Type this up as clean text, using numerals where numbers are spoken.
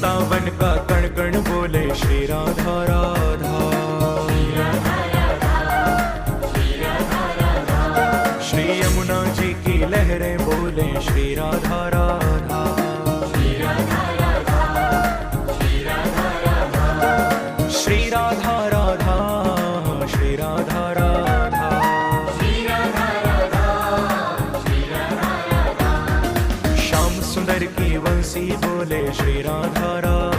वृंदावन का कण कण बोले श्री राधा राधा। श्री यमुना जी की लहरें बोले श्री राधा राधा। श्री राधा राधा, श्री राधा राधा, श्री राधा राधा, श्री राधा राधा, श्री राधा राधा, श्री राधा राधा। श्याम सुंदर की वंशी बोले श्री राधा राधा।